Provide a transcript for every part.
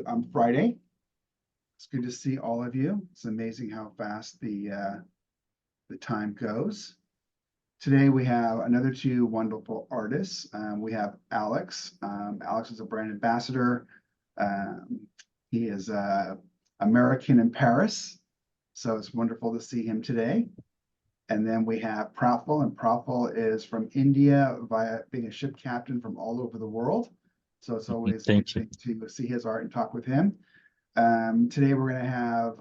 on Friday. It's good to see all of you. It's amazing how fast the time goes. Today we have another two wonderful artists. We have Alex. Alex is a brand ambassador. He is American in Paris, so it's wonderful to see him today. And then we have Prafull, and Prafull is from India via being a ship captain from all over the world. So it's always interesting to see his art and talk with him. Today we're going to have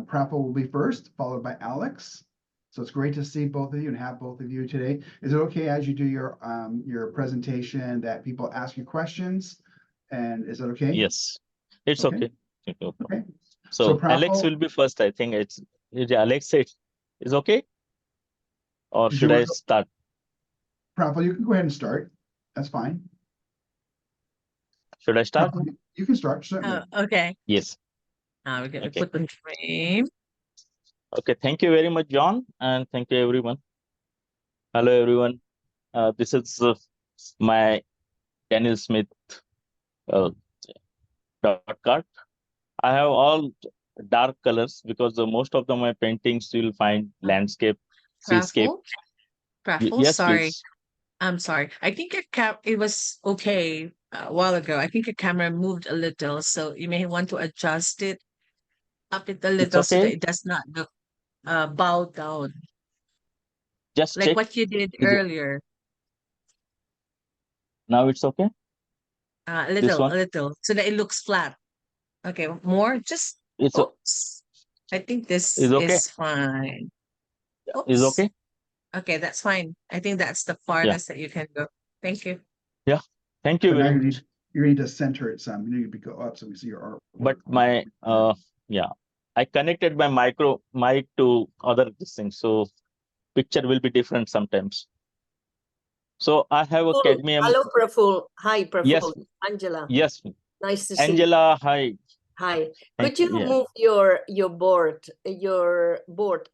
Prafull will be first, followed by Alex. So it's great to see both of you and have both of you today. Is it okay as you do your presentation that people ask you questions? And is that okay? Yes, it's okay. Okay. So Prafull, Alex will be first. I think it's Alex. Is okay, or should I start? Prafull, you can go ahead and start. That's fine. Should I start? Prafull, you can start. Certainly. Okay. Yes. We're going to put the frame. Okay. Thank you very much, John, and thank you, everyone. Hello, everyone. This is my Daniel Smith dot card. I have all dark colors because most of my paintings you'll find landscape, seascape. Prafull, Yes, sorry. please. I'm sorry. I think it was okay a while ago. I think your camera moved a little, so you may want to adjust it up it a little so that it does not look bowed down. Just like check. What you did earlier. Now it's okay? A little, so that it looks flat. Okay, more, just oops. I think this is fine. Oops. Is okay? Okay, that's fine. I think that's the farthest that you can go. Thank you. Yeah, thank you very much. You need to center it some. You need to go up so we see your art. But my I connected my mic to other things, so picture will be different sometimes. So I have a cadmium. Hello, Prafull. Hi, Prafull. Yes. Angela. Yes. Nice to see you. Angela, hi. Hi. Could you move your board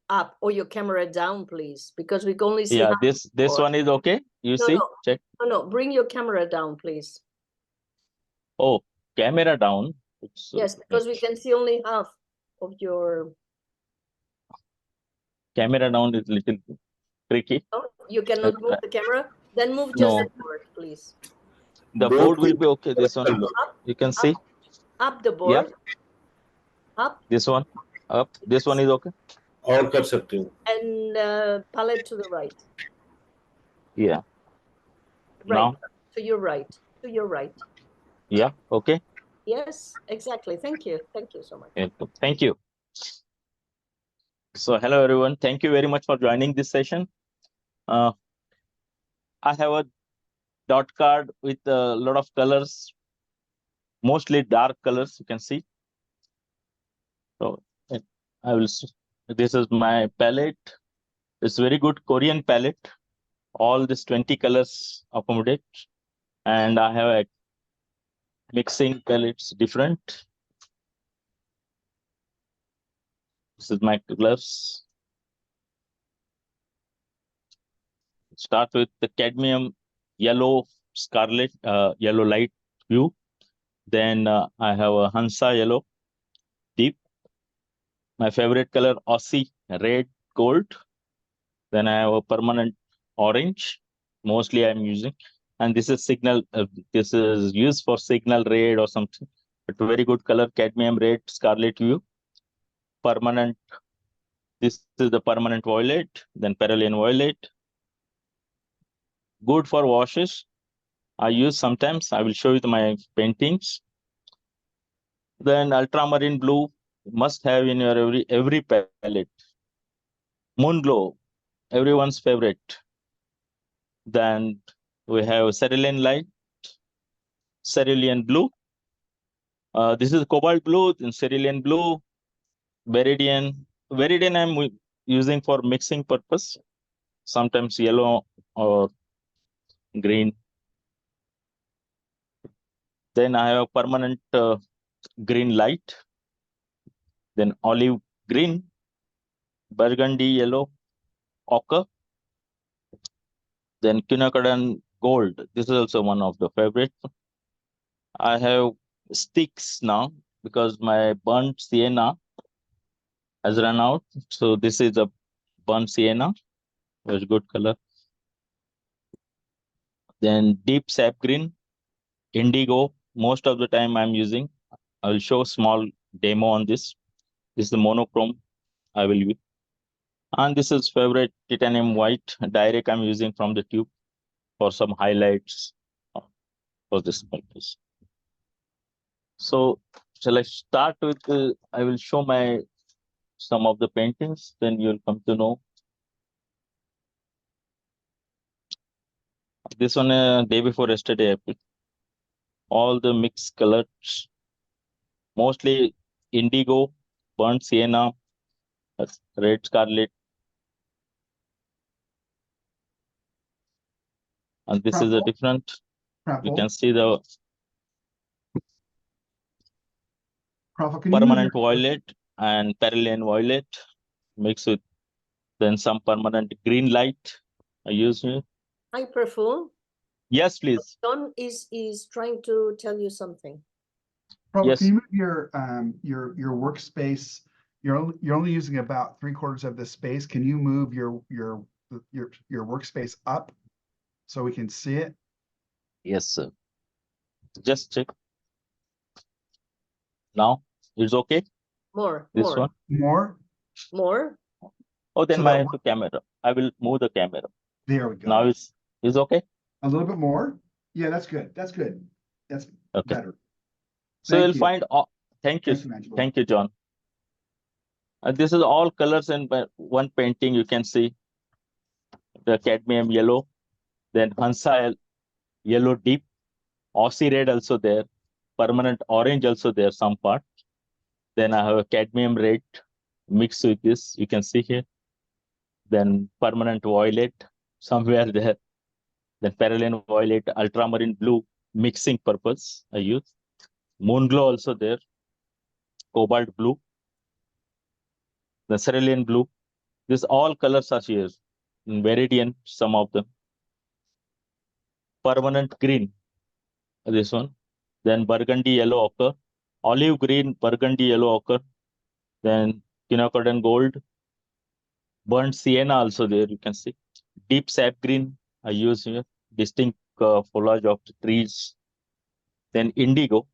up or your camera down, please? Because we can only see. Yeah, this one is okay. You see? No. Check. No, bring your camera down, please. Oh, camera down. Yes, because we can see only half of your. Camera down is a little tricky. No, you cannot move the camera. Then move just the board, please. The board will be okay. This one, you can see. Up the board. Yeah. Up. This one. Up. This one is okay. And palette to the right. Yeah. Right. Now. To your right. To your right. Yeah. Okay. Yes, exactly. Thank you. Thank you so much. Thank you. So hello, everyone. Thank you very much for joining this session. I have a dot card with a lot of colors, mostly dark colors, you can see. So this is my palette. It's very good Korean palette. All these 20 colors accommodate. And I have a mixing palettes different. This is my colors. Start with the cadmium yellow scarlet, yellow light hue. Then I have a Hansa yellow deep. My favorite color Aussie red gold. Then I have a permanent orange. Mostly I'm using, and this is signal. This is used for signal red or something. But very good color cadmium red scarlet hue. Permanent. This is the permanent violet. Then Parallean violet. Good for washes. I use sometimes. I will show you my paintings. Then ultramarine blue must have in your every palette. Moon glow, everyone's favorite. Then we have cerulean light, cerulean blue. This is cobalt blue, then cerulean blue, viridian. Viridian I'm using for mixing purpose. Sometimes yellow or green. Then I have permanent green light. Then olive green, burgundy yellow, ochre. Then quinacridone gold. This is also one of the favorite. I have sticks now. because my burnt sienna has run out. So this is a burnt sienna, very good color. Then deep sap green, indigo. Most of the time I'm using. I will show small demo on this. This is the monochrome I will use. And this is favorite titanium white direct I'm using from the tube for some highlights for this purpose. So shall I start with, I will show my some of the paintings, then you'll come to know. This one, day before yesterday, I put all the mixed colors, mostly indigo, burnt sienna, red scarlet. And this is a different, you can see the Prafull, can you move permanent your- violet and parallel violet mixed with then some permanent green light I use here. Hi, Prafull. Yes, please. John is trying to tell you something. Prafull, Yes. can you move your workspace? You're only using about 3/4 of the space. Can you move your workspace up so we can see it? Yes, sir. Just check. Now it's okay. More, This more, one. More? more. Oh, then So my that camera. I will move the camera. There we go. Now it's okay. A little bit more? Yeah, that's good. That's good. That's Okay. better. So Thank you'll you. find all. Thank you. Thank you, Angelo. Thank you, John. This is all colors in one painting. You can see the cadmium yellow, then Hansa yellow deep, Aussie red also there, permanent orange also there, some part. Then I have a cadmium red mixed with this. You can see here. Then permanent violet somewhere there. Then parallel violet, ultramarine blue, mixing purpose I use. Moon glow also there. Cobalt blue. The cerulean blue. This all colors are here. In Viridian, some of them. Permanent green. This one. Then burgundy yellow ochre. Olive green, burgundy yellow ochre. Then quinacridone gold. Burnt sienna also there, you can see. Deep sap green I use here. Distinct foliage of the trees. Then indigo,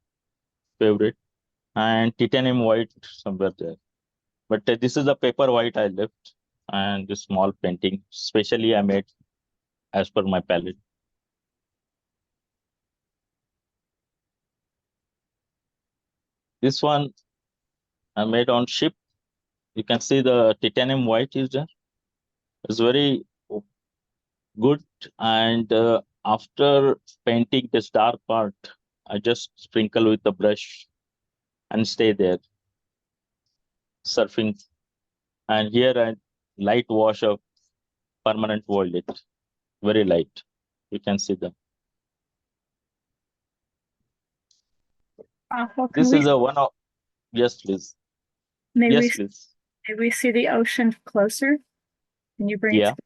favorite. And titanium white somewhere there. But this is the paper white I left. And this small painting, specially I made as per my palette. This one I made on ship. You can see the titanium white is there. It's very good. And after painting this dark part, I just sprinkle with the brush and stay there. Surfing. And here I light wash of permanent violet. Very light. You can see them. Well, This is a one of, yes, please. may Yes, we please. may we see the ocean closer? Can you bring Yeah. it?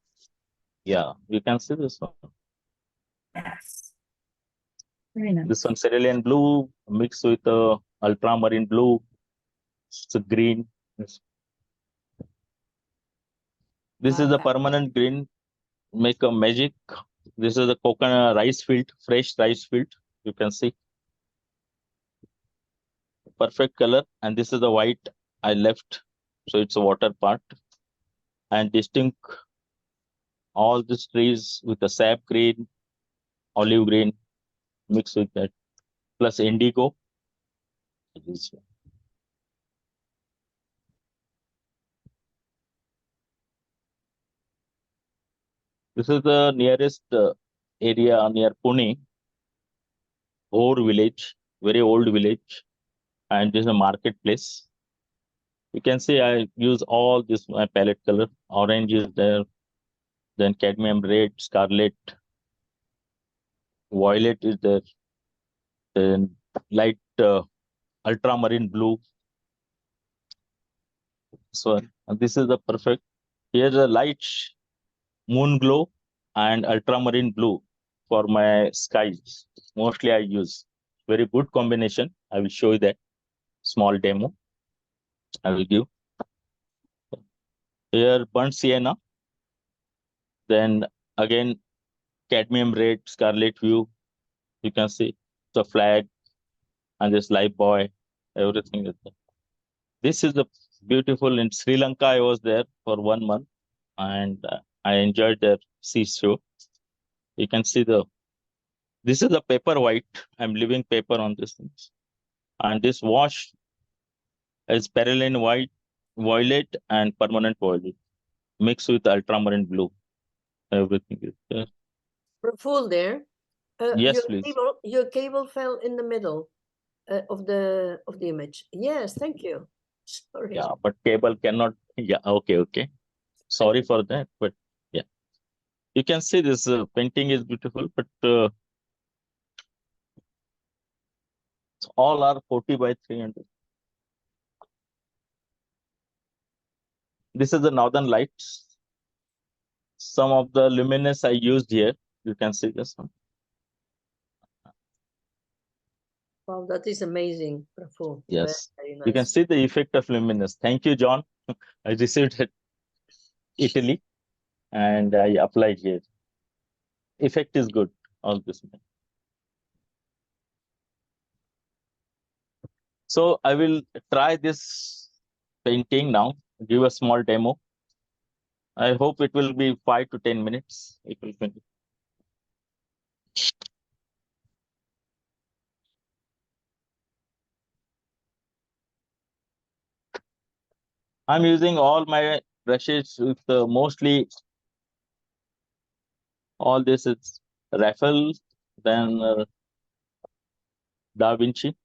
Yeah, you can see this one. Yes. Very nice. This one cerulean blue mixed with ultramarine blue. It's a green. This is the permanent green. Make a magic. This is the coconut rice field, fresh rice field. You can see. Perfect color. And this is the white I left. So it's a water part. And distinct all these trees with the sap green, olive green mixed with that. Plus indigo. This one. This is the nearest area near Pune, Or village, very old village, and this is a marketplace. You can see I use all this my palette color. Orange is there, then cadmium red, scarlet, violet is there, then light ultramarine blue. So this is the perfect. Here's a light moon glow and ultramarine blue for my skies. Mostly I use very good combination. I will show you that. small demo I will give. Here, burnt sienna. Then again, cadmium red, scarlet hue. You can see the flag and this live boy, everything is there. This is the beautiful in Sri Lanka. I was there for 1 month and I enjoyed their sea show. You can see this is the paper white. I'm leaving paper on this thing. And this wash is perylene white, violet, and permanent violet mixed with ultramarine blue. Everything is there. Prafull there. Yes, please. Your cable fell in the middle of the image. Yes, thank you. Sorry. Yeah, but cable cannot. Yeah, okay. Sorry for that, but yeah. You can see this painting is beautiful, but all are 40 by 300. This is the northern lights. Some of the luminous I used here. You can see this one. Wow, that is amazing, Prafull. Yes. Very nice. You can see the effect of luminous. Thank you, John. I received it Italy and I applied here. Effect is good. All this. So I will try this painting now. Give a small demo. I hope it will be 5 to 10 minutes. It will finish. I'm using all my brushes with mostly all this is Raffle, then Da Vinci,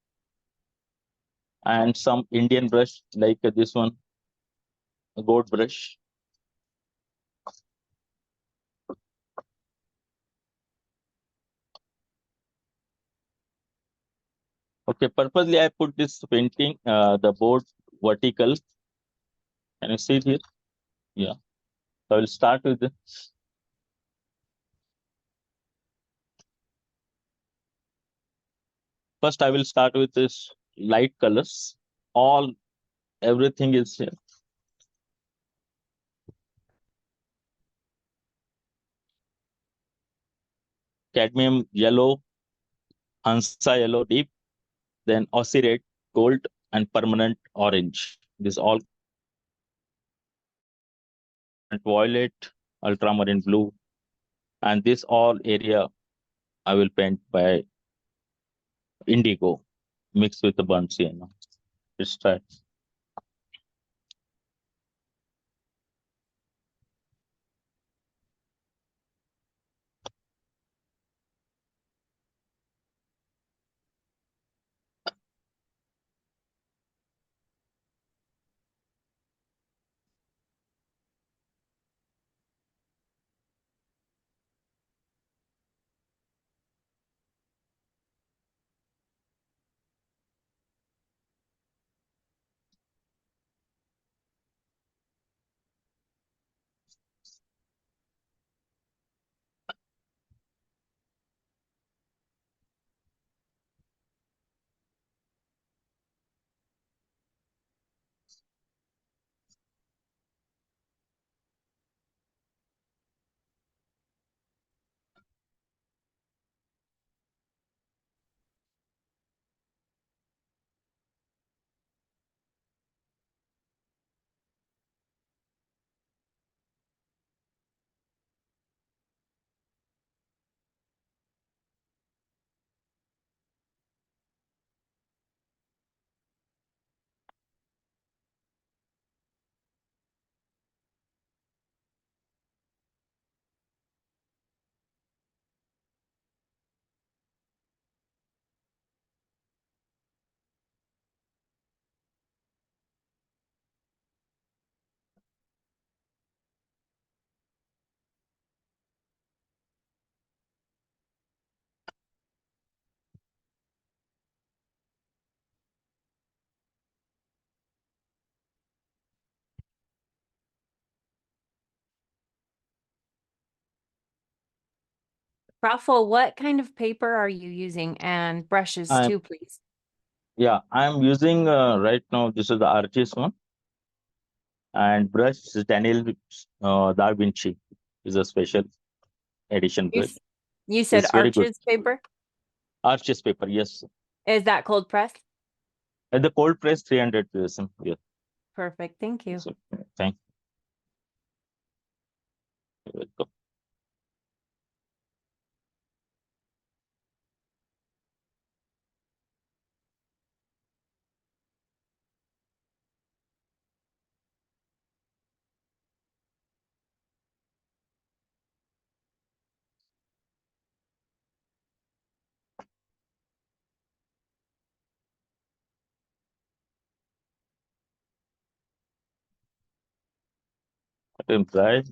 and some Indian brush like this one, a gold brush. Okay, purposely I put this painting, the board vertical. Can you see it here? Yeah. So I will start with this. First, I will start with this light colors. Everything is here. Cadmium yellow, Hansa yellow deep, then Aussie red, gold, and permanent orange. This all violet, ultramarine blue, and this all area I will paint by indigo mixed with the burnt sienna. Let's try. Prafull, what kind of paper are you using and brushes I'm too, please? Yeah, I'm using right now. This is the Arches one, and brush is Daniel Da Vinci is a special edition You, brush. s- you said It's very good. Arches paper? Arches paper, yes. Is that cold press? And the cold press 300 PSM. Yeah. Perfect. Thank you. So, thank you. Welcome. Let him dry.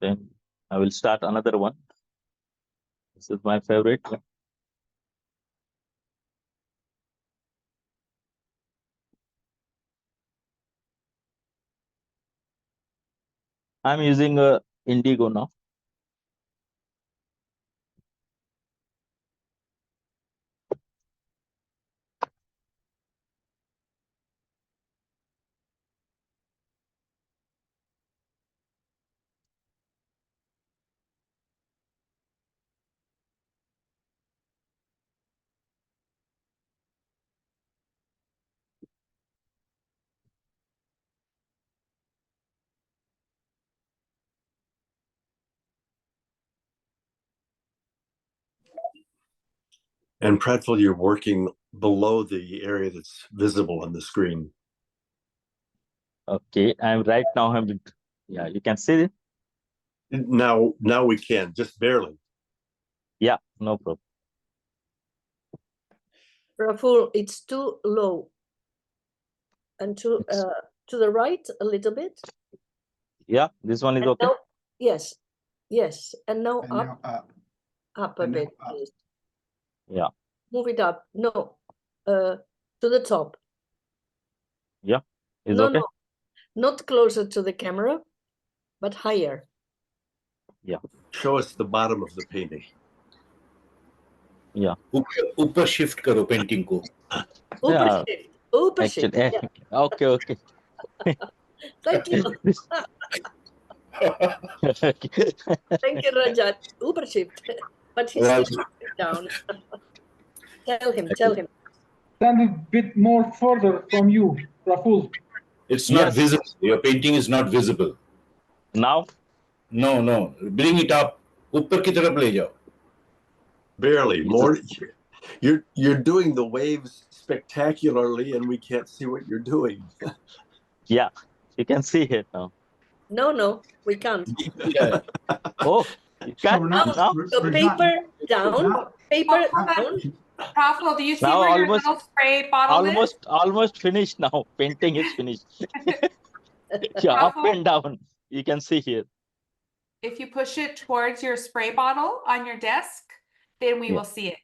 Then I will start another one. This is my favorite. I'm using a Indigo now. And Prafull, you're working below the area that's visible on the screen. Okay, I'm right now. Yeah, you can see it. Now we can, just barely. Yeah, no problem. Prafull, it's too low. And to the right a little bit. Yeah, this one is And okay. now, yes, yes. And now And up, now up. up a and now bit, up. please. Yeah, Move it up. No, to the top. yeah, is No, okay. no, not closer to the camera, but higher. Yeah, Show us the bottom of the painting. yeah. ऊपर shift करो painting को Upper Yeah, shift. Upper shift. actually, Yeah. okay, okay. Thank you. Okay. Thank you, Rajat. Upper shift. But he's Well, still down. Tell him. Stand a bit more further from you, Prafull. it's not Yes. visible. Your painting is not visible. Now, No. Bring it up. ऊपर की तरफ ले जाओ. Barely. Yes. More. You're doing the waves spectacularly, and we can't see what you're doing. yeah, you can see it now. No, we can't. Yeah. Oh, you So can we're not, now. we're, So we're paper not, down, now- paper Oh, down. Prafull, do you see Now where your almost- little spray bottle is? Almost finished now. Painting is finished. Yeah, up Prafull, and down. You can see here. if you push it towards your spray bottle on your desk, then we Yeah. will see it.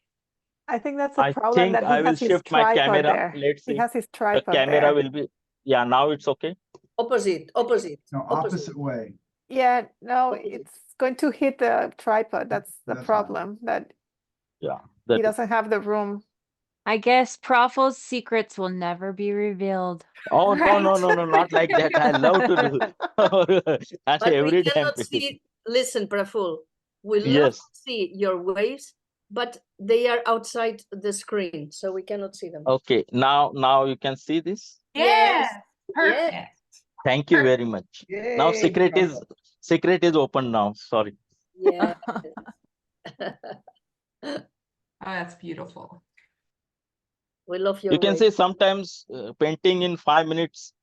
I think that's a I problem think that he I will has his shift my tripod camera. there. Let's He see. has his The tripod camera there. will be. Yeah, now it's okay. Opposite. no, opposite way. Yeah, no, Opposite. it's going to hit the tripod. That's the That's right. problem, that Yeah. he That, doesn't have the room. I guess Prafull's secrets will never be revealed. oh Right. no, not like that. I love to do. And But we every time. cannot see. Listen, Prafull, we love Yes. to see your waves, but they are outside the screen, so we cannot see them. Okay. Now you can see this. Yes, Yes. perfect. Thank you very much. Now Yay, secret is open now. Sorry. Yeah. Oh, that's beautiful. We love your You can waves. say sometimes painting in 5 minutes,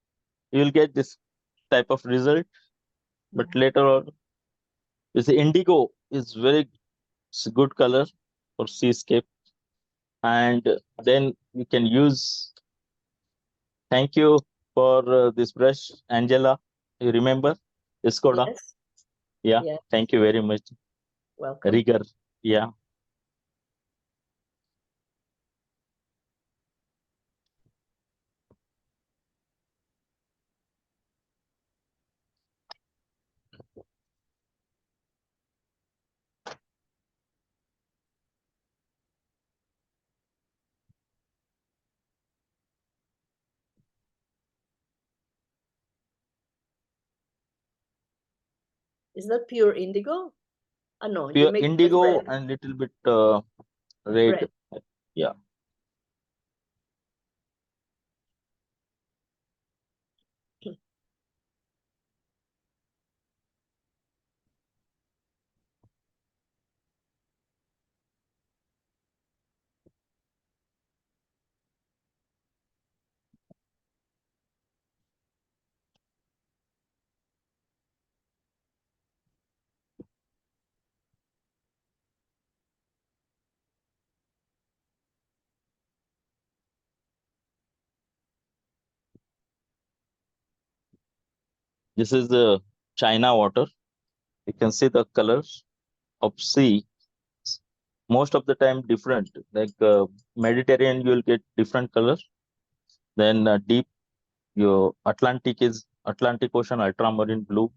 you will get this type of result. But later on, you see indigo is it's a good color for seascape. And then you can use, thank you for this brush, Angela. You remember? Skoda. Yes. Yeah. Yeah. Thank you very much. Welcome. Rigor. Yeah. Is that pure indigo? No, you Pure make it with indigo red. and little bit red. Yeah. This is the China water. You can see the colors of sea. Most of the time different. Like Mediterranean, you will get different colors. Then deep, your Atlantic is Atlantic Ocean, ultramarine blue.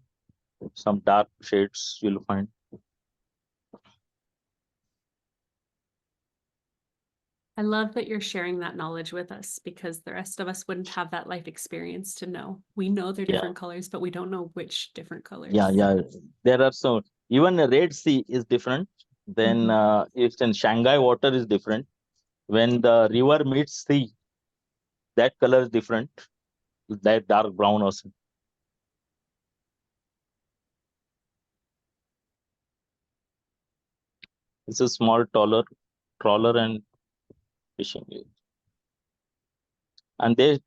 Some dark shades you'll find. I love that you're sharing that knowledge with us because the rest of us wouldn't have that life experience to know. We know they're different colors, but we don't know which different colors. Yeah. There are some, even the Red Sea is different. Then it's in Shanghai water is different. When the river meets sea, that color is different. That dark brown or something. It's a small trawler and fishing. And they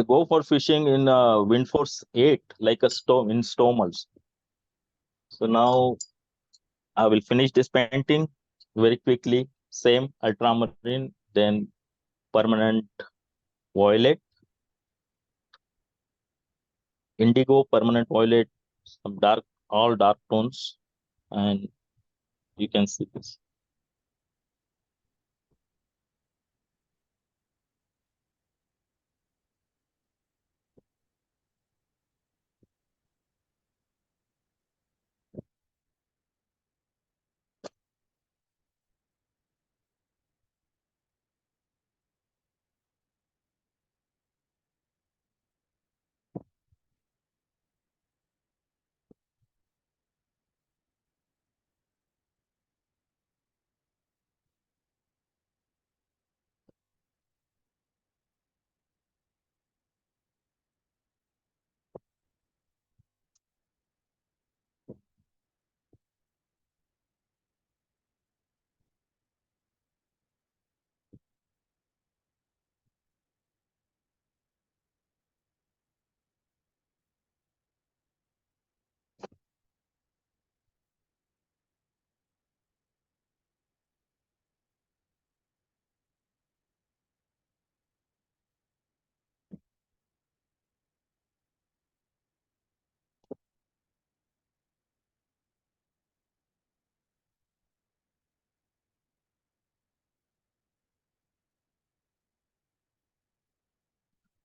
go for fishing in wind force 8, like a storm in storm also. So now I will finish this painting very quickly. Same ultramarine, then permanent violet, indigo, permanent violet, some dark, all dark tones, and you can see this.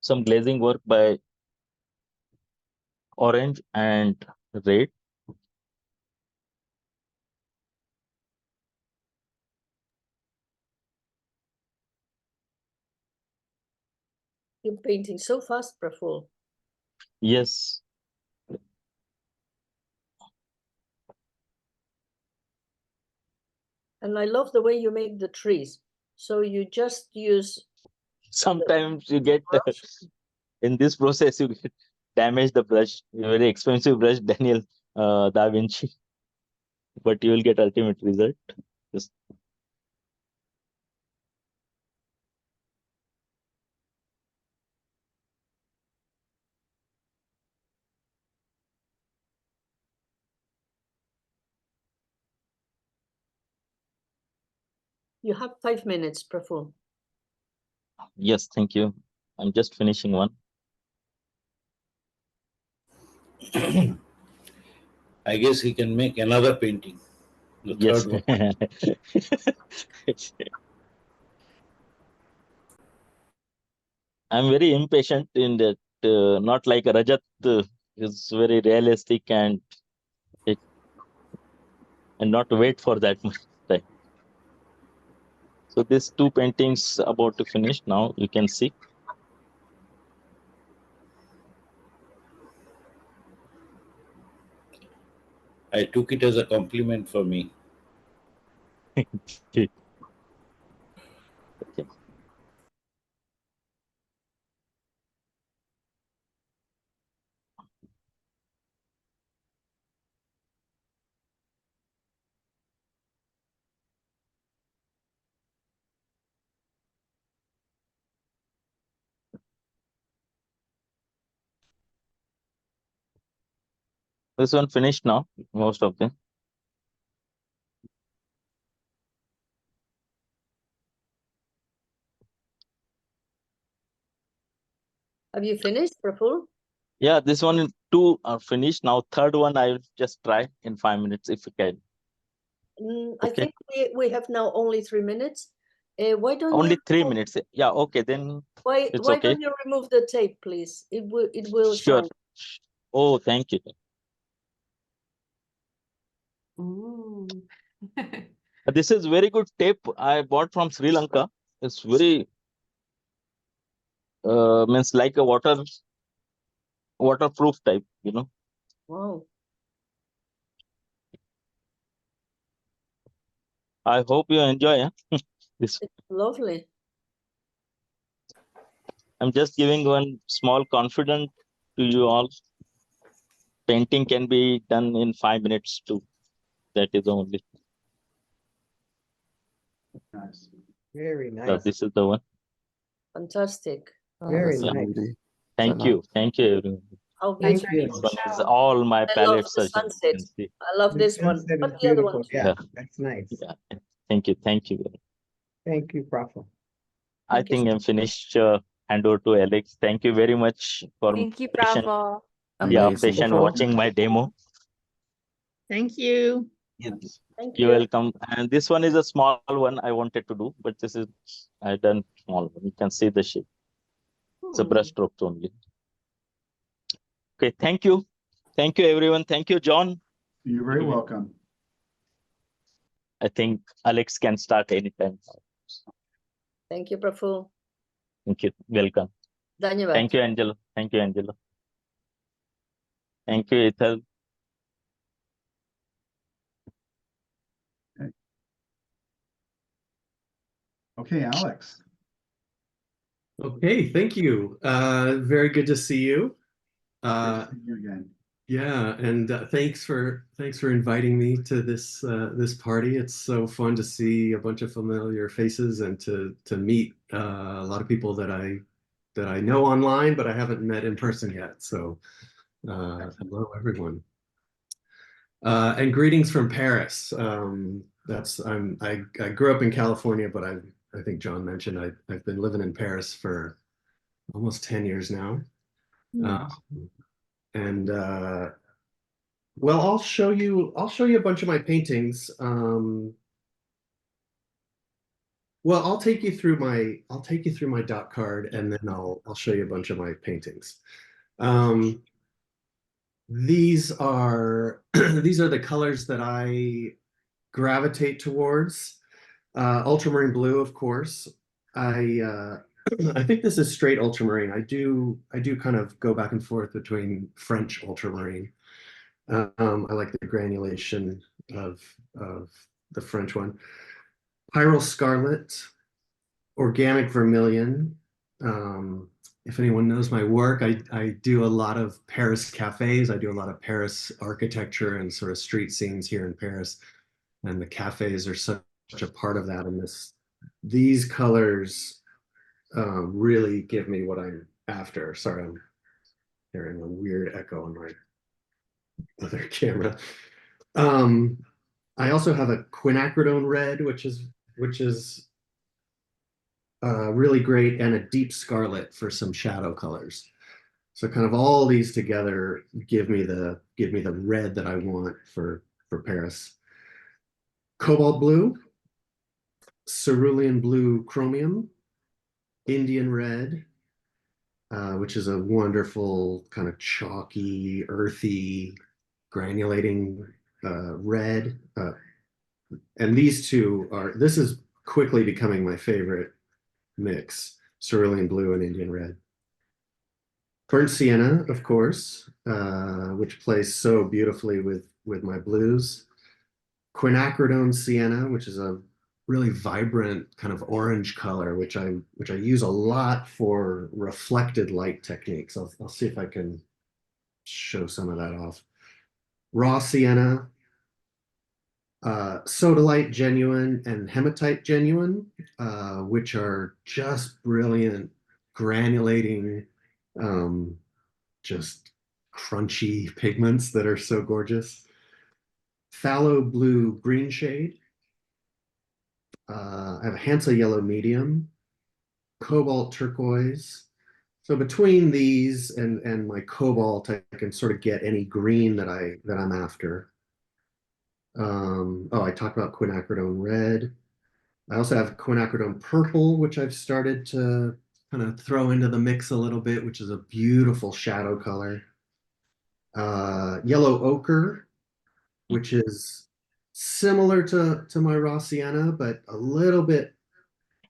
Some glazing work by orange and red. You're painting so fast, Prafull. Yes. And I love the way you make the trees. So you just use. Sometimes you get in this process you get damage the brush. Very expensive brush, Daniel Da Vinci, but you will get ultimate result. Just You have 5 minutes, Prafull. yes, thank you. I'm just finishing one. I guess he can make another painting. The Yes. third one. I'm very impatient in that, not like Rajat is very realistic and not wait for that much time. So these two paintings about to finish now, you can see. I took it as a compliment for me. Okay. Okay. This one finished now, most of them. Have you finished, Prafull? Yeah, this one two are finished. Now third one I will just try in 5 minutes if you can. I Okay. think we have now only 3 minutes. Why don't Only you 3 minutes. Yeah, okay, then why it's why okay. don't you remove the tape, please? It will Sure. shine. Oh, thank you. Ooh. This is very good tape I bought from Sri Lanka. It's very means like a waterproof type, you know. Wow, I hope you enjoy this. it's lovely. I'm just giving one small confidence to you all. Painting can be done in 5 minutes too. That is only. Nice. Very So nice. this is the one. Fantastic. Very That's a nice. beauty. Thank you. Thank you, everyone. How Thank beautiful. you. This one is all my I love palettes, the as you sunset. can see. I love The this one. sunset is But the other one beautiful. too. Yeah, Yeah. that's nice. Yeah. Thank you. Thank you. Thank you, Prafull. I Thank you think so I'm finished. Hand over to Alex. Thank you very much for Thank you, patient, Prafull. Amazing. patient watching my demo. Thank you. Yes. Thank You're you. welcome. And this one is a small one I wanted to do, but this is I done small one. You can see the shape. It's a brush stroke only. Okay, thank you. Thank you, everyone. Thank you, John. You're very welcome. I think Alex can start anytime. Thank you, Prafull. Thank you. Welcome. Dhanyavad. Thank you, Angelo. Thank you, Angelo. Thank you, Ethel. Okay, Alex. Okay, thank you. Very good to see you. Good to see you again. Yeah, and thanks for inviting me to this this party. It's so fun to see a bunch of familiar faces and to meet a lot of people that I know online, but I haven't met in person yet. So hello, everyone. And greetings from Paris. I grew up in California, but I think John mentioned I've been living in Paris for almost 10 years now. And well, I'll show you a bunch of my paintings. Well, I'll take you through my dot card, and then I'll show you a bunch of my paintings. These are the colors that I gravitate towards. Ultramarine blue, of course. I think this is straight ultramarine. I do kind of go back and forth between French ultramarine. I like the granulation of the French one. Pyrrole scarlet, organic vermilion. If anyone knows my work, I do a lot of Paris cafes. I do a lot of Paris architecture and sort of street scenes here in Paris. And the cafes are such a part of that. And these colors really give me what I'm after. Sorry, I'm hearing a weird echo on my other camera. I also have a quinacridone red, which is really great, and a deep scarlet for some shadow colors. So kind of all these together give me the red that I want for Paris. Cobalt blue, cerulean blue chromium, Indian red, which is a wonderful kind of chalky, earthy, granulating red. And these two this is quickly becoming my favorite mix, cerulean blue and Indian red. Burnt sienna, of course, which plays so beautifully with my blues. Quinacridone sienna, which is a really vibrant kind of orange color, which I use a lot for reflected light techniques. I'll see if I can show some of that off. Raw sienna, sodalite genuine, and hematite genuine, which are just brilliant, granulating, just crunchy pigments that are so gorgeous. Phthalo blue green shade. I have a Hansa yellow medium, cobalt turquoise. So between these and my cobalt, I can sort of get any green that I'm after. I talked about quinacridone red. I also have quinacridone purple, which I've started to kind of throw into the mix a little bit, which is a beautiful shadow color. Yellow ochre, which is similar to my raw sienna, but a little bit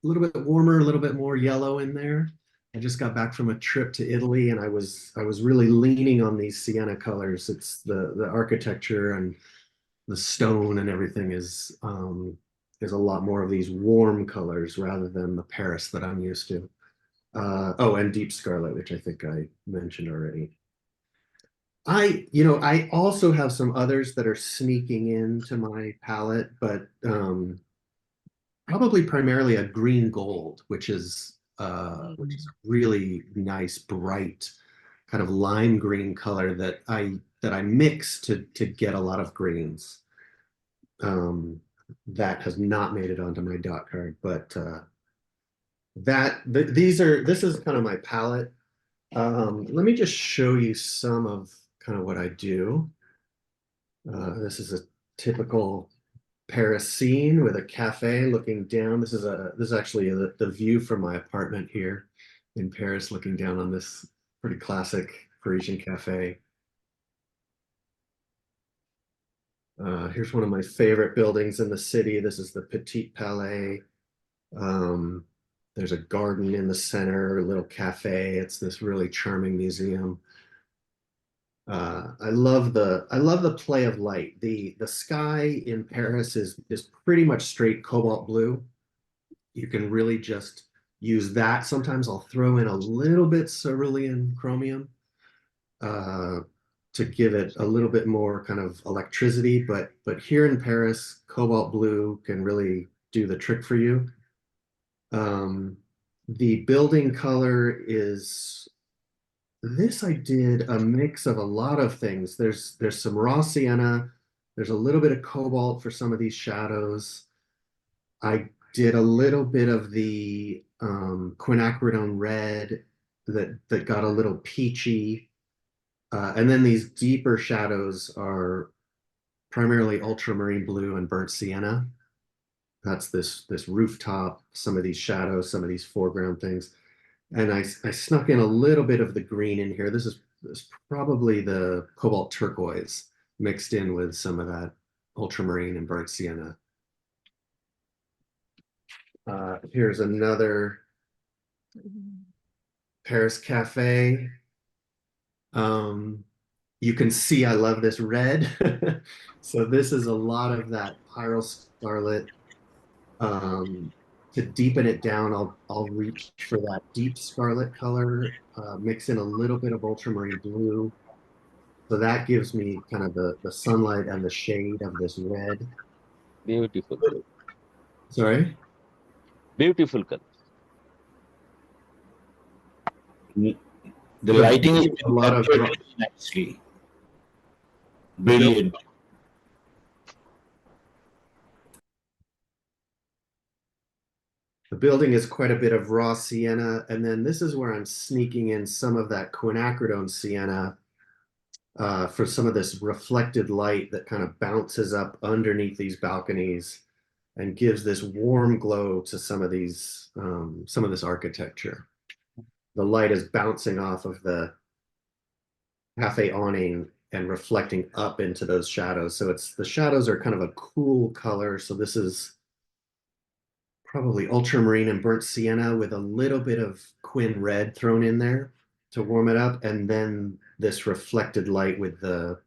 warmer, a little bit more yellow in there. I just got back from a trip to Italy, and I was really leaning on these sienna colors. It's the architecture and the stone and everything is a lot more of these warm colors rather than the Paris that I'm used to. And deep scarlet, which I think I mentioned already. I also have some others that are sneaking into my palette, but probably primarily a green gold, which is a really nice, bright, kind of lime green color that I mix to get a lot of greens. That has not made it onto my dot card, but this is kind of my palette. Let me just show you some of kind of what I do. This is a typical Paris scene with a cafe looking down. This is actually the view from my apartment here in Paris, looking down on this pretty classic Parisian cafe. Here's one of my favorite buildings in the city. This is the Petit Palais. There's a garden in the center, a little cafe. It's this really charming museum. I love the play of light. The sky in Paris is pretty much straight cobalt blue. You can really just use that. Sometimes I'll throw in a little bit cerulean chromium to give it a little bit more kind of electricity, but here in Paris, cobalt blue can really do the trick for you. The building color is this. I did a mix of a lot of things. There's some raw sienna, there's a little bit of cobalt for some of these shadows. I did a little bit of the quinacridone red that got a little peachy. And then these deeper shadows are primarily ultramarine blue and burnt sienna. That's this rooftop, some of these shadows, some of these foreground things. And I snuck in a little bit of the green in here. This is probably the cobalt turquoise mixed in with some of that ultramarine and burnt sienna. Here's another Paris cafe. You can see I love this red. So this is a lot of that pyrrole scarlet. To deepen it down, I'll reach for that deep scarlet color, mix in a little bit of ultramarine blue. So that gives me kind of the sunlight and the shade of this red. Beautiful. Sorry? Beautiful color. The lighting is a lot of nicely. Brilliant. The building is quite a bit of raw sienna, and then this is where I'm sneaking in some of that quinacridone sienna for some of this reflected light that kind of bounces up underneath these balconies and gives this warm glow to some of these, some of this architecture. The light is bouncing off of the cafe awning and reflecting up into those shadows. So the shadows are kind of a cool color. So this is probably ultramarine and burnt sienna with a little bit of quin red thrown in there. to warm it up, and then this reflected light with the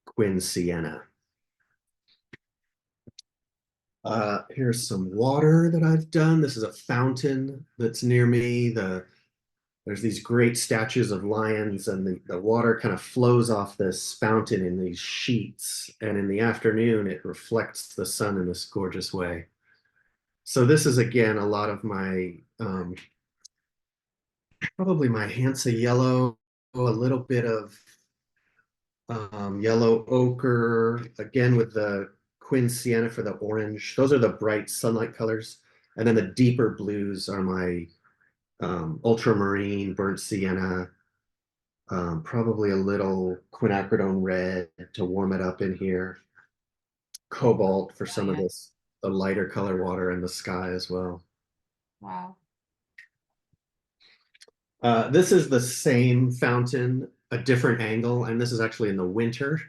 Quin Sienna. Here's some water that I've done. This is a fountain that's near me. There's these great statues of lions, and the water kind of flows off this fountain in these sheets. And in the afternoon, it reflects the sun in this gorgeous way. So this is, again, a lot of my, probably my Hansa yellow, a little bit of yellow ochre, again with the Quin Sienna for the orange. Those are the bright sunlight colors. And then the deeper blues are my ultramarine, burnt sienna, probably a little quinacridone red to warm it up in here. Cobalt for some of this, the lighter color water in the sky as well. Wow. This is the same fountain, a different angle, and this is actually in the winter.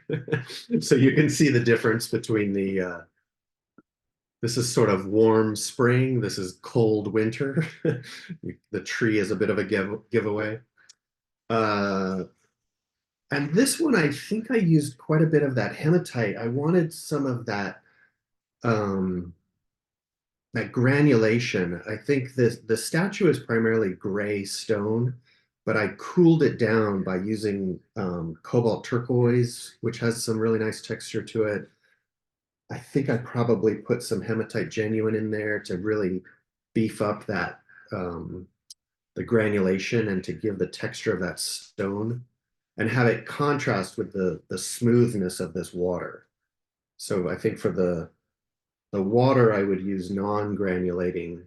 So you can see the difference between the, this is sort of warm spring, this is cold winter. The tree is a bit of a giveaway. And this one, I think I used quite a bit of that hematite. I wanted some of that, that granulation. I think the statue is primarily gray stone, but I cooled it down by using cobalt turquoise, which has some really nice texture to it. I think I probably put some hematite genuine in there to really beef up that the granulation and to give the texture of that stone and have it contrast with the smoothness of this water. So I think for the water, I would use non-granulating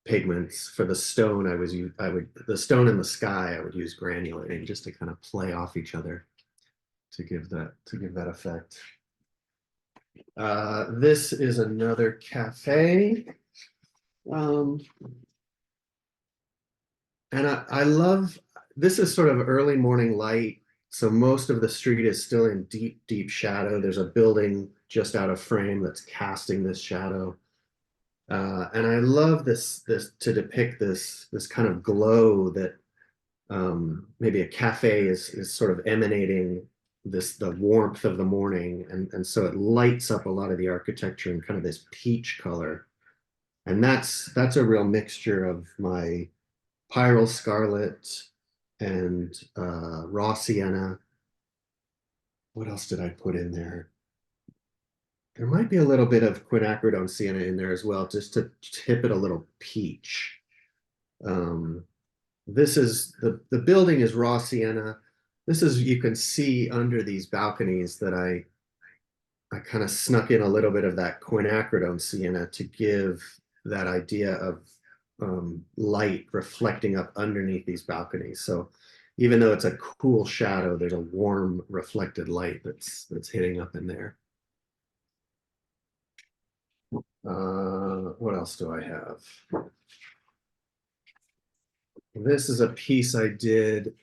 pigments. For the stone, the stone in the sky, I would use granulating just to kind of play off each other to give that effect. This is another cafe. And I love, this is sort of early morning light. So most of the street is still in deep, deep shadow. There's a building just out of frame that's casting this shadow. And I love this to depict this kind of glow that maybe a cafe is sort of emanating the warmth of the morning. And so it lights up a lot of the architecture in kind of this peach color. And that's a real mixture of my Pyrrole Scarlet and raw sienna. What else did I put in there? There might be a little bit of quinacridone sienna in there as well, just to tip it a little peach. This is the building is raw sienna. This is, you can see under these balconies that I kind of snuck in a little bit of that quinacridone sienna to give that idea of light reflecting up underneath these balconies. So even though it's a cool shadow, there's a warm reflected light that's hitting up in there. What else do I have? This is a piece I did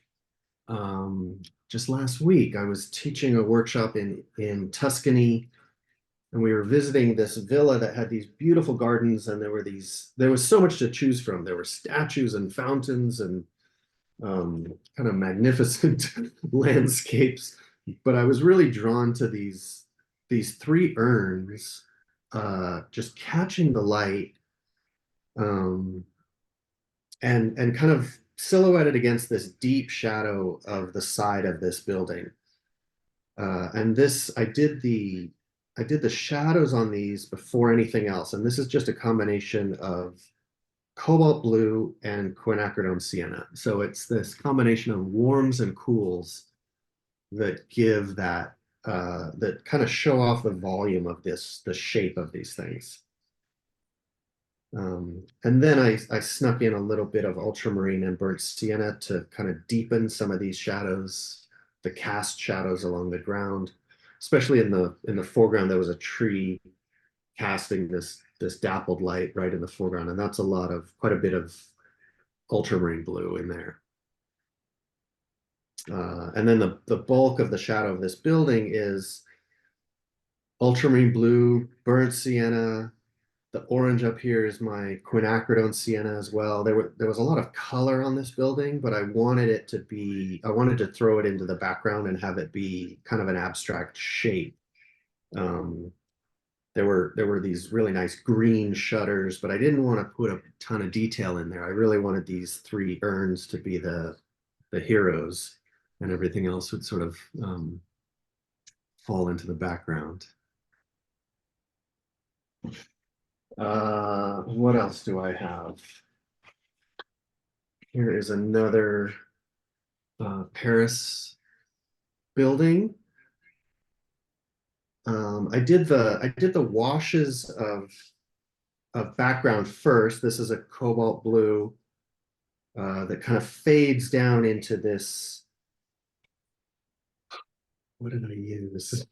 just last week. I was teaching a workshop in Tuscany, and we were visiting this villa that had these beautiful gardens, and there was so much to choose from. There were statues and fountains and kind of magnificent landscapes, but I was really drawn to these three urns, just catching the light, and kind of silhouetted against this deep shadow of the side of this building. And this, I did the shadows on these before anything else. And this is just a combination of cobalt blue and quinacridone sienna. So it's this combination of warms and cools that give that, that kind of show off the volume of the shape of these things. And then I snuck in a little bit of ultramarine and burnt sienna to kind of deepen some of these shadows, the cast shadows along the ground, especially in the foreground. There was a tree casting this dappled light right in the foreground, and that's quite a bit of ultramarine blue in there. And then the bulk of the shadow of this building is ultramarine blue, burnt sienna, The orange up here is my quinacridone sienna as well. There was a lot of color on this building, but I wanted to throw it into the background and have it be kind of an abstract shape. There were these really nice green shutters, but I didn't want to put a ton of detail in there. I really wanted these 3 urns to be the heroes, and everything else would sort of fall into the background. What else do I have? Here is another Paris building. I did the washes of background first. This is a cobalt blue that kind of fades down into this. What did I use?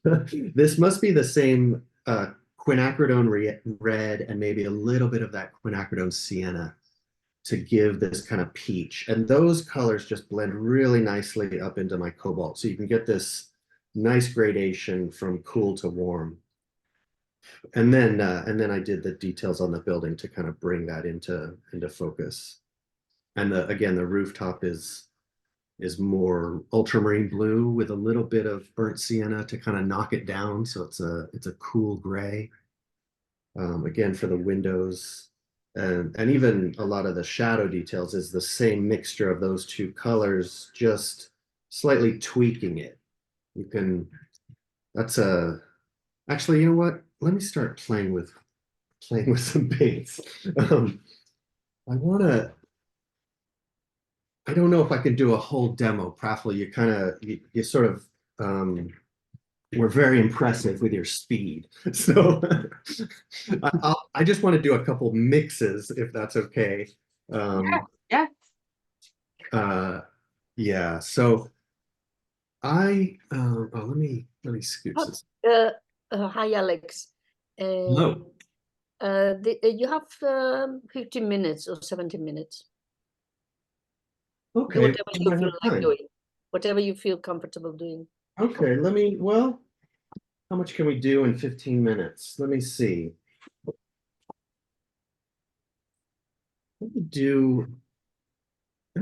This must be the same quinacridone red and maybe a little bit of that quinacridone sienna to give this kind of peach. And those colors just blend really nicely up into my cobalt. So you can get this nice gradation from cool to warm. And then I did the details on the building to kind of bring that into focus. And again, the rooftop is more ultramarine blue with a little bit of burnt sienna to kind of knock it down. So it's a cool gray. Again, for the windows and even a lot of the shadow details is the same mixture of those 2 colors, just slightly tweaking it. You can, actually, you know what? Let me start playing with some paints. I don't know if I can do a whole demo, Prafull. You sort of were very impressive with your speed. So I just want to do a couple mixes, if that's okay. Yeah. Yeah. So let me scoot this. Hi, Alex. Hello. You have 15 minutes or 17 minutes. Okay. Do whatever you feel like doing. Whatever you feel comfortable doing. Okay. How much can we do in 15 minutes? Let me see. Let me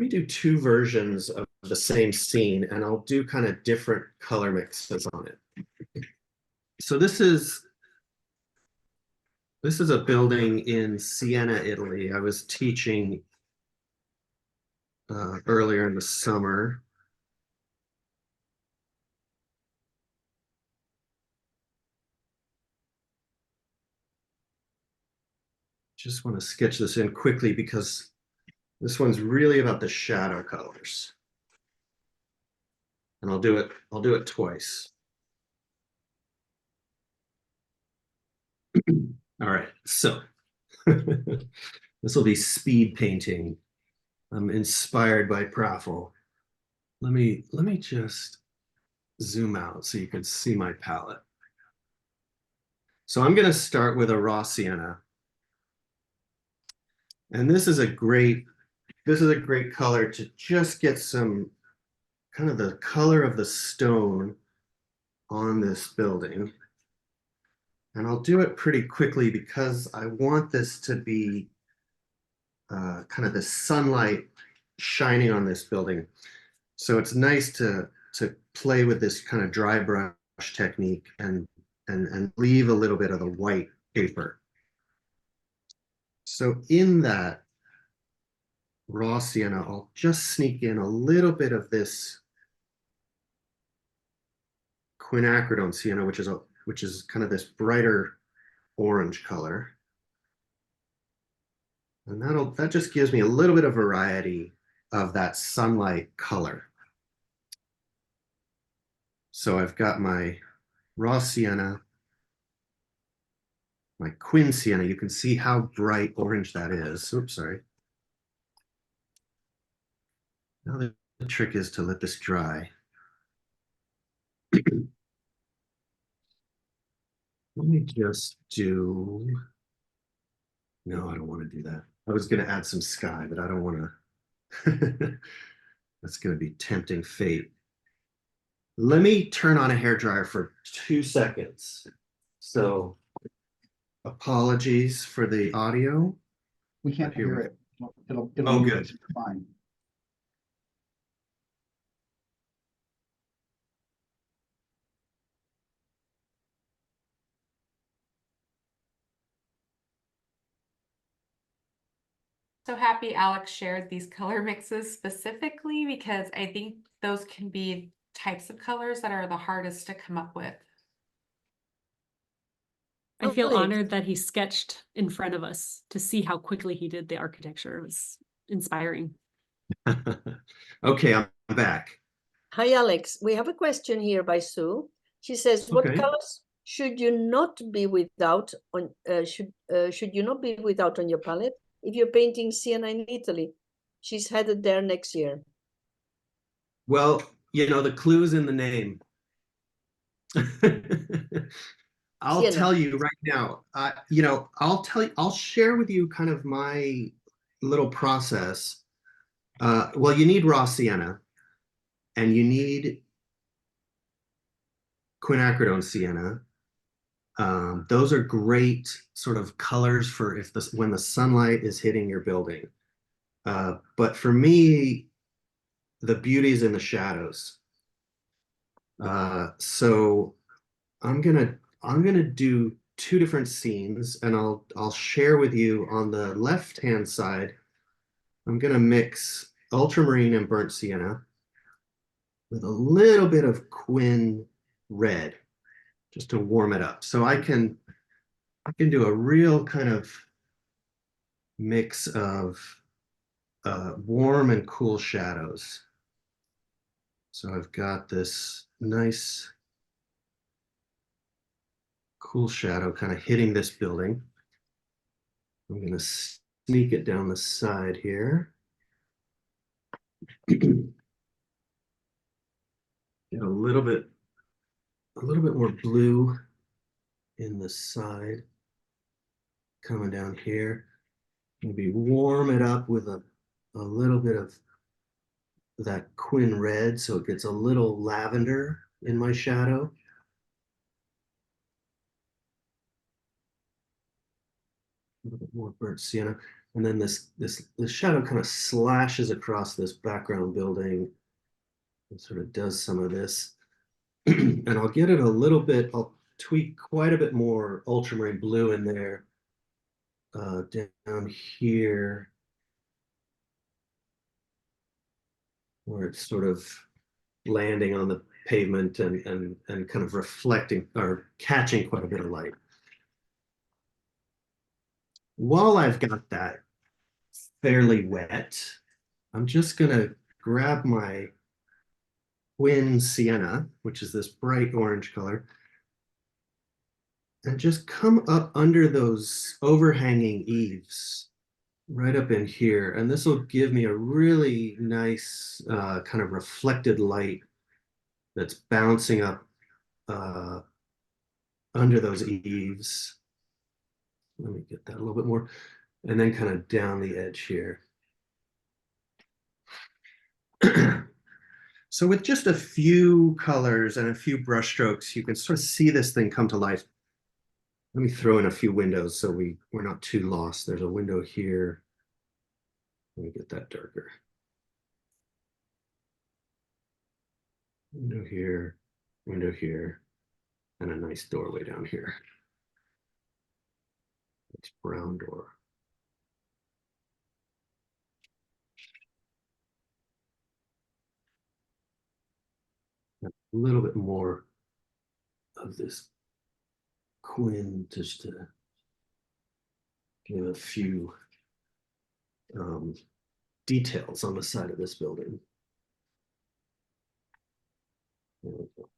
do 2 versions of the same scene, and I'll do kind of different color mixes on it. So this is a building in Siena, Italy. I was teaching earlier in the summer. Just want to sketch this in quickly because this one's really about the shadow colors. And I'll do it twice. All right, so this will be speed painting. I'm inspired by Prafull. Let me just zoom out so you can see my palette. So I'm going to start with a raw sienna. And this is a great color to just get some kind of the color of the stone on this building. And I'll do it pretty quickly because I want this to be kind of the sunlight shining on this building. So it's nice to play with this kind of dry brush technique and leave a little bit of the white paper. So in that raw sienna, I'll just sneak in a little bit of this quinacridone sienna, which is kind of this brighter orange color. And that just gives me a little bit of variety of that sunlight color. So I've got my raw sienna, my quin sienna. You can see how bright orange that is. Oops, sorry. Now the trick is to let this dry. Let me just do, no, I don't want to do that. I was going to add some sky, but I don't want to, that's going to be tempting fate. Let me turn on a hairdryer for 2 seconds. So Apologies for the audio. We can't But here hear we- it. It'll Oh, mute good. it. Fine. So happy Alex shared these color mixes specifically because I think those can be types of colors that are the hardest to come up with. I feel Alex. honored that he sketched in front of us to see how quickly he did the architecture. It was inspiring. Okay, I'm back. Hi, Alex. We have a question here by Sue. She says, "What Okay. colors should you not be without on? Should you not be without on your palette if you're painting sienna in Italy?" She's headed there next year. Well, you know, the clue's in the name. I'll Sienna. tell you right now, you know, I'll share with you kind of my little process. Well, you need raw sienna and you need quinacridone sienna. Those are great sort of colors for when the sunlight is hitting your building. But for me, the beauty is in the shadows. So I'm gonna do two different scenes, and I'll share with you on the left-hand side. I'm gonna mix ultramarine and burnt sienna with a little bit of quin red, just to warm it up. So I can do a real kind of mix of warm and cool shadows. So I've got this nice cool shadow kind of hitting this building. I'm going to sneak it down the side here. Get a little bit more blue in the side coming down here. Maybe warm it up with a little bit of that quin red so it gets a little lavender in my shadow. A little bit more burnt sienna, and then this shadow kind of slashes across this background building and sort of does some of this. And I'll get it a little bit, I'll tweak quite a bit more ultramarine blue in there down here where it's sort of landing on the pavement and kind of reflecting or catching quite a bit of light. While I've got that fairly wet, I'm just gonna grab my quin sienna, which is this bright orange color, and just come up under those overhanging eaves right up in here. And this will give me a really nice kind of reflected light that's bouncing up under those eaves. Let me get that a little bit more. And then kind of down the edge here. So with just a few colors and a few brush strokes, you can sort of see this thing come to life. Let me throw in a few windows so we're not too lost. There's a window here. Let me get that darker. Window here, and a nice doorway down here. It's brown door. A little bit more of this quin just to give a few details on the side of this building. There we go.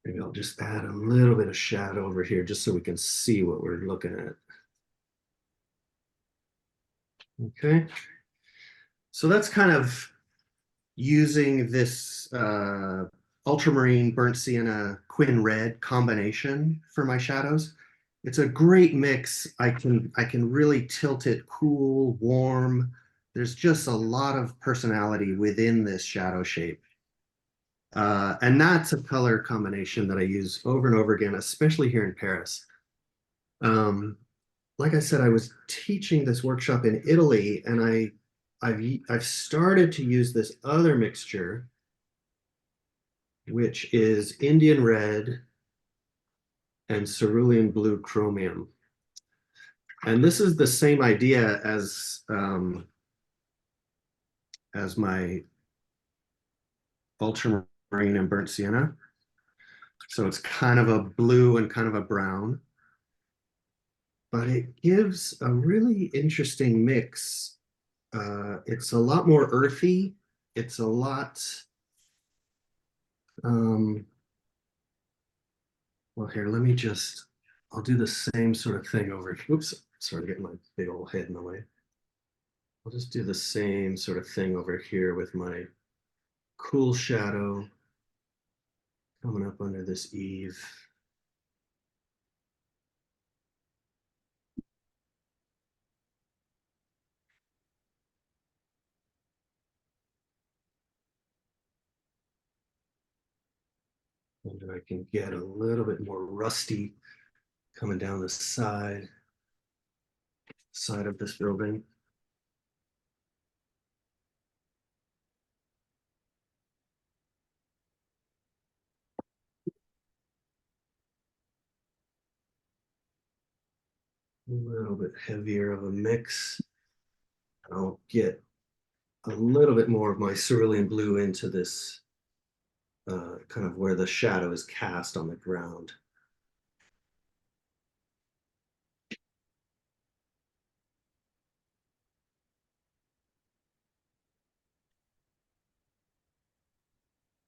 Maybe I'll just add a little bit of shadow over here just so we can see what we're looking at. Okay. So that's kind of using this ultramarine burnt sienna quin red combination for my shadows. It's a great mix. I can really tilt it cool, warm. There's just a lot of personality within this shadow shape. And that's a color combination that I use over and over again, especially here in Paris. Like I said, I was teaching this workshop in Italy, and I've started to use this other mixture, which is Indian red and cerulean blue chromium. And this is the same idea as my ultramarine and burnt sienna. So it's kind of a blue and kind of a brown, but it gives a really interesting mix. It's a lot more earthy. It's a lot, well, here, I'll do the same sort of thing over. Oops, sorry, getting my big old head in the way. I'll just do the same sort of thing over here with my cool shadow coming up under this eave. And I can get a little bit more rusty coming down the side of this building. A little bit heavier of a mix. I'll get a little bit more of my cerulean blue into this kind of where the shadow is cast on the ground.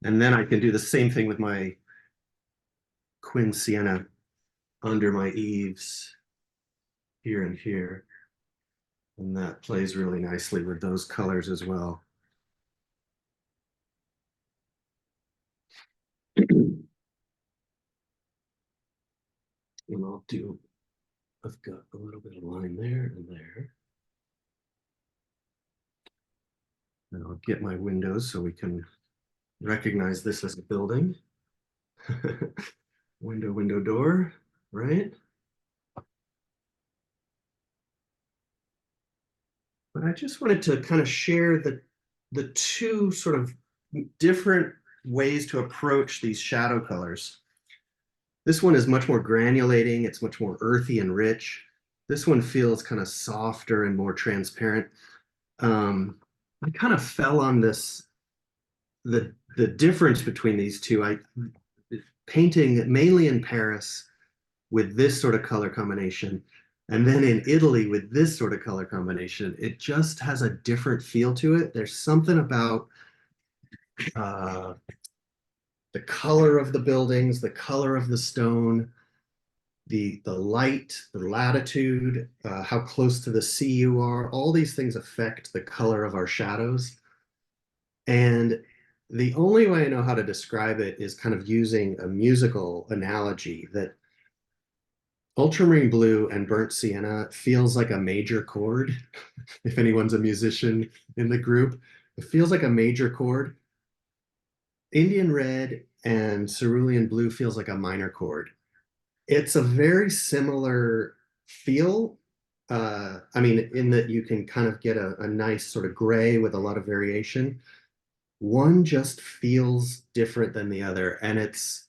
And then I can do the same thing with my Quin Sienna under my eaves here and here. And that plays really nicely with those colors as well. And I've got a little bit of line there and there. And I'll get my windows so we can recognize this as a building. Window, door, right? But I just wanted to kind of share the two sort of different ways to approach these shadow colors. This one is much more granulating. It's much more earthy and rich. This one feels kind of softer and more transparent. I kind of fell on this, the difference between these two. Painting mainly in Paris with this sort of color combination, and then in Italy with this sort of color combination, it just has a different feel to it. There's something about the color of the buildings, the color of the stone, the light, the latitude, how close to the sea you are. All these things affect the color of our shadows. And the only way I know how to describe it is kind of using a musical analogy, that ultramarine blue and burnt sienna feels like a major chord. If anyone's a musician in the group, it feels like a major chord. Indian red and cerulean blue feels like a minor chord. It's a very similar feel. I mean, in that you can kind of get a nice sort of gray with a lot of variation. One just feels different than the other. And it's,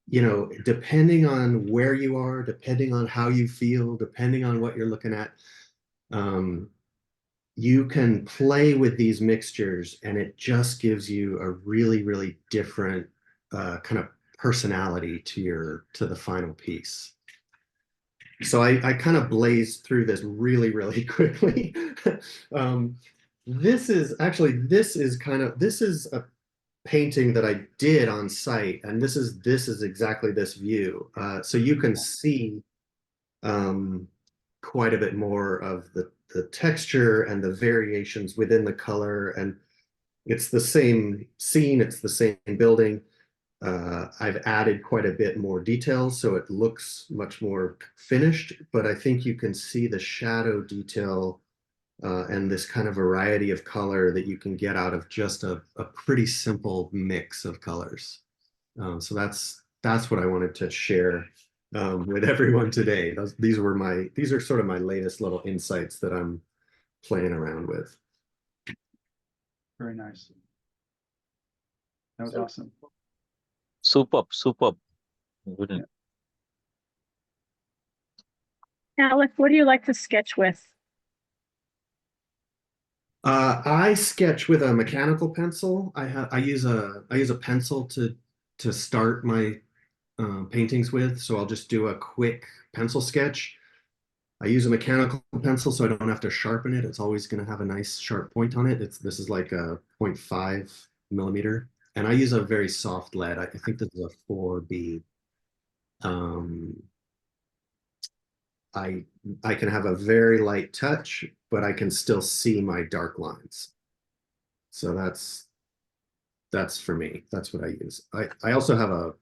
you know, depending on where you are, depending on how you feel, depending on what you're looking at, you can play with these mixtures, and it just gives you a really, really different kind of personality to the final piece. So I kind of blazed through this really, really quickly. This is a painting that I did on site, and this is exactly this view. So you can see quite a bit more of the texture and the variations within the color, and it's the same scene, it's the same building. I've added quite a bit more detail, so it looks much more finished, but I think you can see the shadow detail and this kind of variety of color that you can get out of just a pretty simple mix of colors. So that's what I wanted to share with everyone today. These are sort of my latest little insights that I'm playing around with. Very nice. That was awesome. Superb, superb. Good. Alec, what do you like to sketch with? I sketch with a mechanical pencil. I use a pencil to start my paintings with, so I'll just do a quick pencil sketch. I use a mechanical pencil so I don't have to sharpen it. It's always going to have a nice sharp point on it. This is like a 0.5 millimeter, and I use a very soft lead. I think this is a 4B. I can have a very light touch, but I can still see my dark lines. So that's for me. That's what I use. I also have a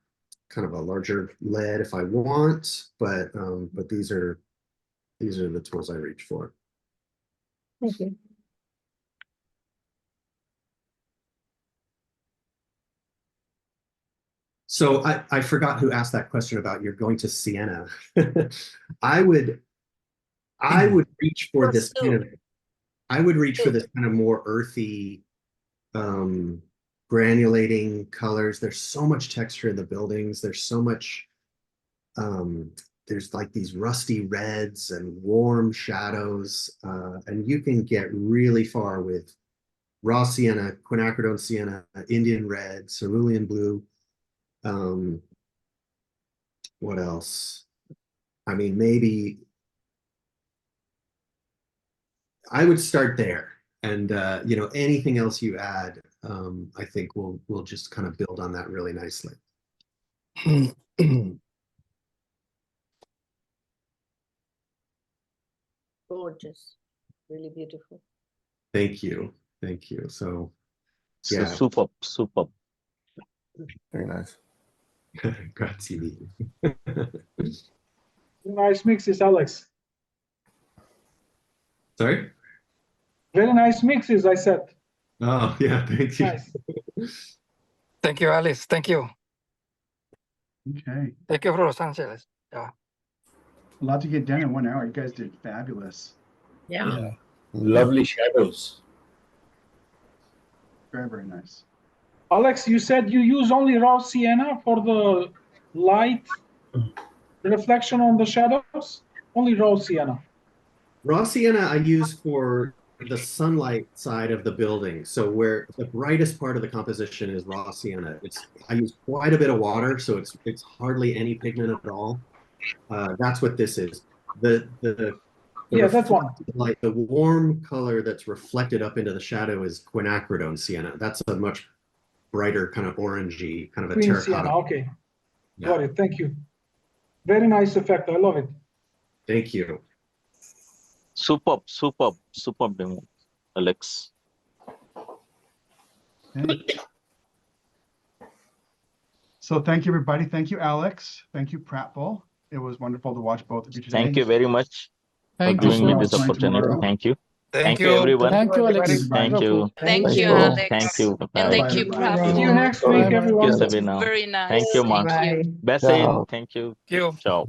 kind of a larger lead if I want, but these are the tools I reach for. Thank you. So I forgot who asked that question about you're going to Siena. I would reach for this kind of, more earthy, granulating colors. There's so much texture in the buildings. There's so much, there's like these rusty reds and warm shadows, and you can get really far with raw sienna, quinacridone sienna, Indian red, cerulean blue. What else? I mean, maybe I would start there, and anything else you add, I think we'll just kind of build on that really nicely. Gorgeous, really beautiful. Thank you. So Yeah, superb. Very nice. Grazie. Nice mixes, Alex. Sorry? Very nice mixes, I said. Oh, yeah, thank you. Nice. Thank you, Alice. Thank you. Okay. Thank you for Los Angeles. Yeah. A lot to get done in 1 hour. You guys did fabulous. Yeah. Lovely shadows. Very, very nice. Alex, you said you use only raw sienna for the light reflection on the shadows? Only raw sienna. Raw sienna I use for the sunlight side of the building. So where the brightest part of the composition is raw sienna. I use quite a bit of water, so it's hardly any pigment at all. That's what this is. That's one. Like the warm color that's reflected up into the shadow is quinacridone sienna. That's a much brighter kind of orangey, kind of a Green terracotta. sienna. Okay. Yeah. Got it. Thank you. Very nice effect. I love it. Thank you. Superb demo, Alex. Okay. So thank you, everybody. Thank you, Alex. Thank you, Prafull. It was wonderful to watch both of you today. Thank you very much for Thank you giving so me much. this opportunity. Tomorrow. Thank you. Thank you, everyone. Thank you, Alex. Thank you. Thank you, you. Alex. Thank you. And thank you, Bye-bye. Prafull. See you next week, everyone. Yes, Sabina. Very nice. Thank you, Mark. Thank you. Basin, thank you. Thank you. Ciao.